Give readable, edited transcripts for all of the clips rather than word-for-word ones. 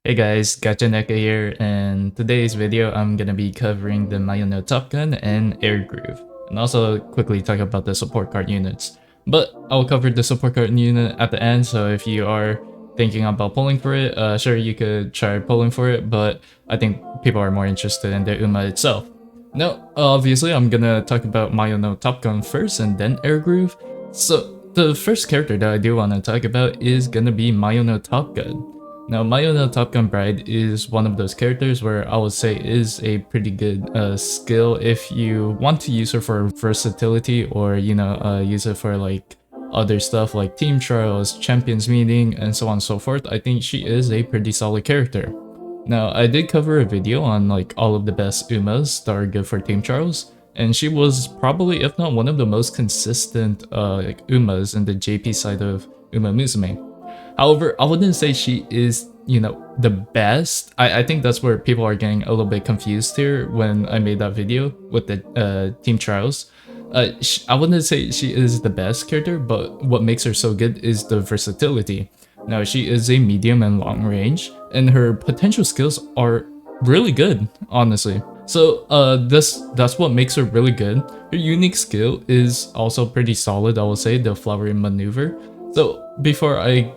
Hey guys, Gachaneka here, and today's video I'm gonna be covering the Mayano Top Gun and Airgroove, and also quickly talk about the support card units. But I'll cover the support card unit at the end, so if you are thinking about pulling for it, sure you could try pulling for it, but I think people are more interested in the Uma itself. Now, obviously I'm gonna talk about Mayano Top Gun first and then Airgroove. So the first character that I do want to talk about is gonna be Mayano Top Gun. Now, Mayano Top Gun Bride is one of those characters where I would say is a pretty good skill if you want to use her for versatility or, use it for like other stuff like team trials, champions meeting, and so on and so forth. I think she is a pretty solid character. Now, I did cover a video on like all of the best Umas that are good for team trials, and she was probably, if not one of the most consistent like Umas in the JP side of Uma Musume. However, I wouldn't say she is, the best. I think that's where people are getting a little bit confused here when I made that video with the team trials. I wouldn't say she is the best character, but what makes her so good is the versatility. Now, she is a medium and long range, and her potential skills are really good, honestly. So that's what makes her really good. Her unique skill is also pretty solid, I would say, the flowery maneuver. So before I,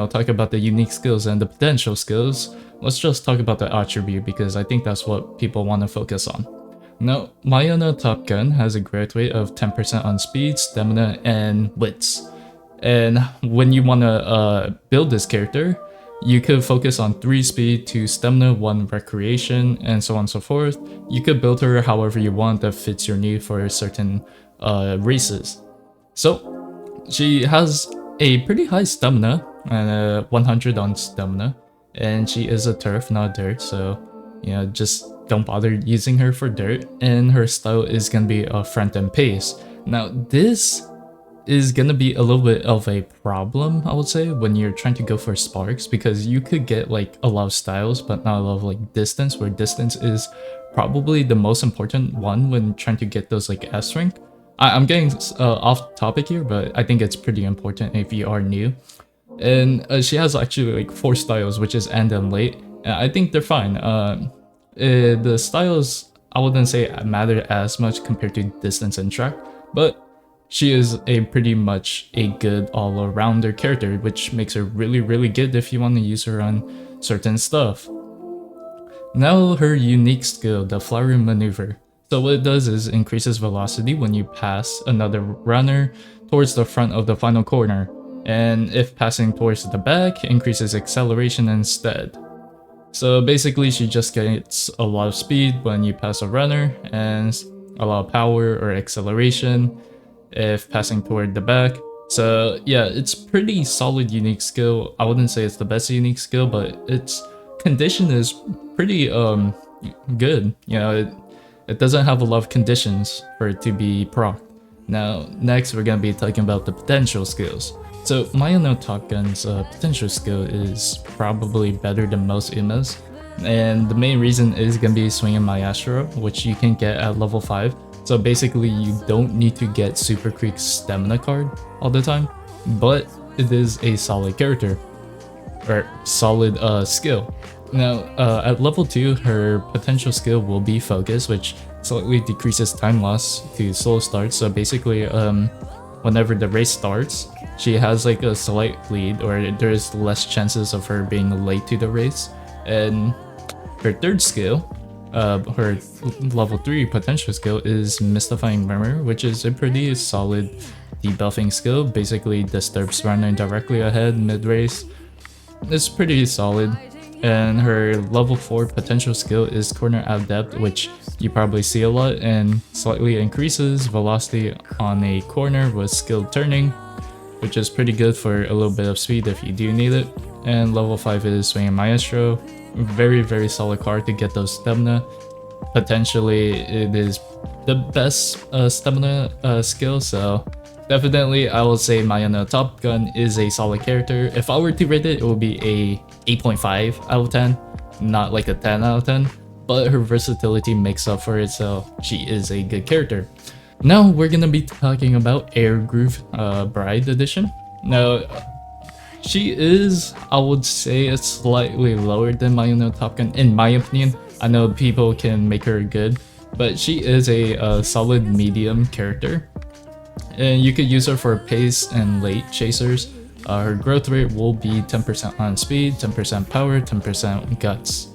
talk about the unique skills and the potential skills, let's just talk about the attribute because I think that's what people want to focus on. Now, Mayano Top Gun has a growth rate of 10% on speed, stamina, and wits. And when you want to build this character, you could focus on 3 speed, 2 stamina, 1 recreation, and so on and so forth. You could build her however you want that fits your need for certain races. So she has a pretty high stamina, and 100 on stamina, and she is a turf, not dirt, so just don't bother using her for dirt. And her style is gonna be a front end pace. Now this is gonna be a little bit of a problem, I would say, when you're trying to go for sparks, because you could get like a lot of styles but not a lot of like distance, where distance is probably the most important one when trying to get those like S rank. I'm getting off topic here, but I think it's pretty important if you are new. And she has actually like 4 styles, which is end and late. And I think they're fine. The styles, I wouldn't say matter as much compared to distance and track, but she is a pretty much a good all-arounder character, which makes her really, really good if you want to use her on certain stuff. Now her unique skill, the flowery maneuver. So what it does is increases velocity when you pass another runner towards the front of the final corner, and if passing towards the back, increases acceleration instead. So basically she just gets a lot of speed when you pass a runner, and a lot of power or acceleration if passing toward the back. So yeah, it's pretty solid unique skill. I wouldn't say it's the best unique skill, but its condition is pretty good. It doesn't have a lot of conditions for it to be proc. Now, next we're gonna be talking about the potential skills. So Mayano Top Gun's potential skill is probably better than most Umas, and the main reason is gonna be swinging Maestro, which you can get at level 5. So basically you don't need to get Super Creek's stamina card all the time, but it is a solid character, or solid skill. Now, at level 2, her potential skill will be Focus, which slightly decreases time loss to slow start. So basically, whenever the race starts, she has like a slight lead, or there's less chances of her being late to the race. And her third skill, her level 3 potential skill is Mystifying Murmur, which is a pretty solid debuffing skill. Basically disturbs runner directly ahead mid-race. It's pretty solid. And her level 4 potential skill is Corner Adept, which you probably see a lot, and slightly increases velocity on a corner with skilled turning, which is pretty good for a little bit of speed if you do need it. And level 5 is Swinging Maestro. Very, very solid card to get those stamina. Potentially it is the best stamina skill, so definitely I will say Mayano Top Gun is a solid character. If I were to rate it, it would be a 8.5 out of 10, not like a 10 out of 10, but her versatility makes up for it, so she is a good character. Now we're gonna be talking about Airgroove Bride Edition. Now She is, I would say, it's slightly lower than Mayano Top Gun in my opinion. I know people can make her good, but she is a solid medium character. And you could use her for pace and late chasers. Her growth rate will be 10% on speed, 10% power, 10% guts.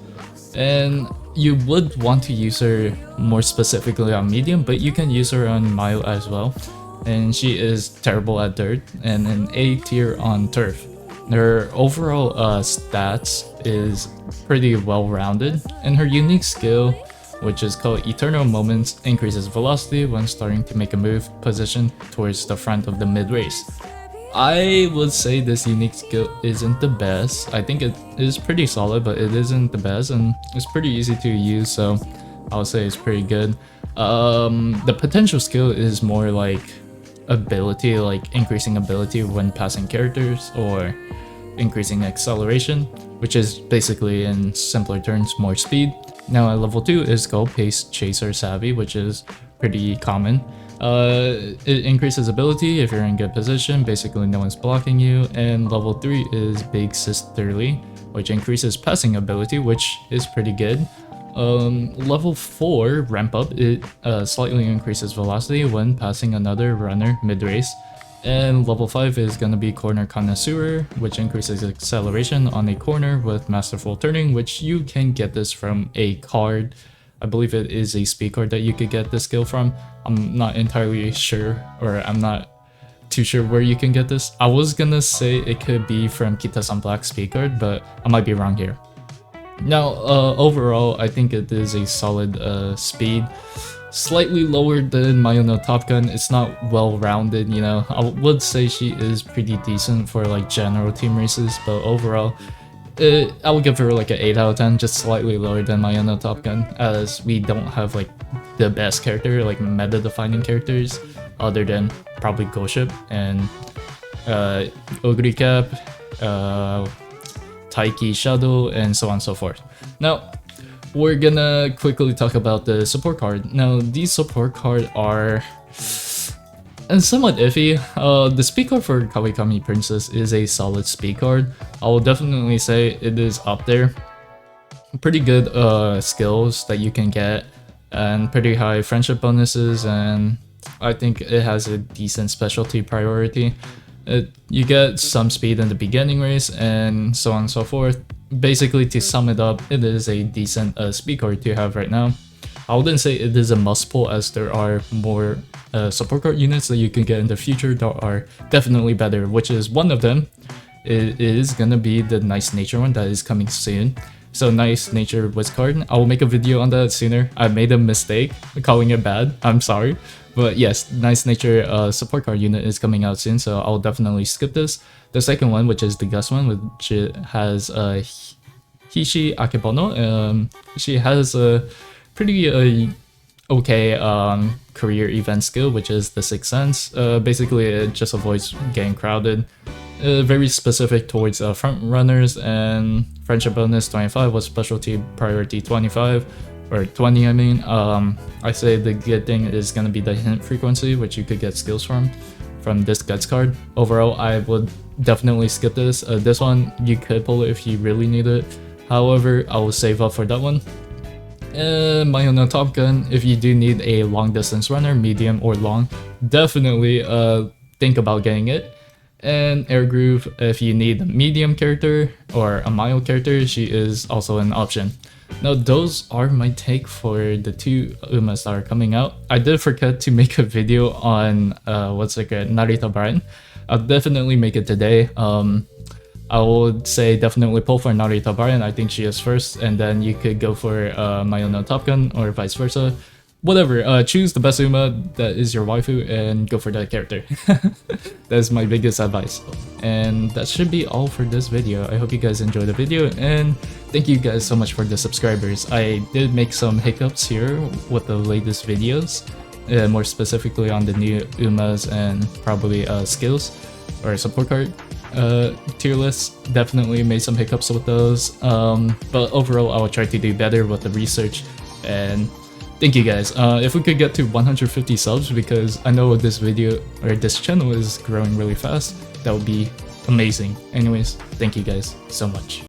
And you would want to use her more specifically on medium, but you can use her on mile as well. And she is terrible at dirt and an A tier on turf. Her overall stats is pretty well rounded, and her unique skill, which is called Eternal Moments, increases velocity when starting to make a move position towards the front of the mid race. I would say this unique skill isn't the best. I think it is pretty solid, but it isn't the best, and it's pretty easy to use, so I would say it's pretty good. The potential skill is more like ability, like increasing ability when passing characters, or increasing acceleration, which is basically in simpler terms more speed. Now at level 2 is called Pace Chaser Savvy, which is pretty common. It increases ability if you're in good position, basically no one's blocking you. And level 3 is Big Sisterly, which increases passing ability, which is pretty good. Level 4 ramp up, it slightly increases velocity when passing another runner mid-race. And level 5 is gonna be Corner Connoisseur, which increases acceleration on a corner with Masterful Turning, which you can get this from a card. I believe it is a speed card that you could get this skill from. I'm not entirely sure, or I'm not too sure where you can get this. I was gonna say it could be from Kita-san Black's speed card, but I might be wrong here. Now, overall, I think it is a solid speed. Slightly lower than Mayano Top Gun. It's not well-rounded, you know. I would say she is pretty decent for like general team races, but overall, I would give her like an 8 out of 10, just slightly lower than Mayano Top Gun, as we don't have like the best character, like meta-defining characters, other than probably Goship and Ogre Cap, Taiki Shadow, and so on and so forth. Now, we're gonna quickly talk about the support card. Now, these support cards are somewhat iffy. The speed card for Kawakami Princess is a solid speed card. I will definitely say it is up there. Pretty good skills that you can get, and pretty high friendship bonuses, and I think it has a decent specialty priority. You get some speed in the beginning race, and so on and so forth. Basically, to sum it up, it is a decent speed card to have right now. I wouldn't say it is a must pull, as there are more support card units that you can get in the future that are definitely better, which is one of them. It is gonna be the Nice Nature one that is coming soon. So Nice Nature was card. I will make a video on that sooner. I made a mistake calling it bad. I'm sorry. But yes, Nice Nature support card unit is coming out soon, so I'll definitely skip this. The second one, which is the Gus one, which has Hishi Akebono. She has a pretty okay career event skill, which is the Sixth Sense. Basically, it just avoids getting crowded. Very specific towards front runners, and friendship bonus 25 was specialty priority 25. Or 20, I mean. I say the good thing is gonna be the hint frequency, which you could get skills from this Guts card. Overall, I would definitely skip this. This one, you could pull it if you really need it. However, I will save up for that one. Mayano Top Gun, if you do need a long distance runner, medium or long, definitely think about getting it. And Airgroove, if you need a medium character or a mild character, she is also an option. Now, those are my take for the two Umas that are coming out. I did forget to make a video on Narita Brian. I'll definitely make it today. I would say definitely pull for Narita Brian. I think she is first, and then you could go for Mayano Top Gun or vice versa. Whatever, choose the best Uma that is your waifu and go for that character. That's my biggest advice. And that should be all for this video. I hope you guys enjoyed the video, and thank you guys so much for the subscribers. I did make some hiccups here with the latest videos, more specifically on the new Umas and probably skills or support card tier list. Definitely made some hiccups with those, but overall I will try to do better with the research. And thank you guys. If we could get to 150 subs, because I know this video or this channel is growing really fast, that would be amazing. Anyways, thank you guys so much.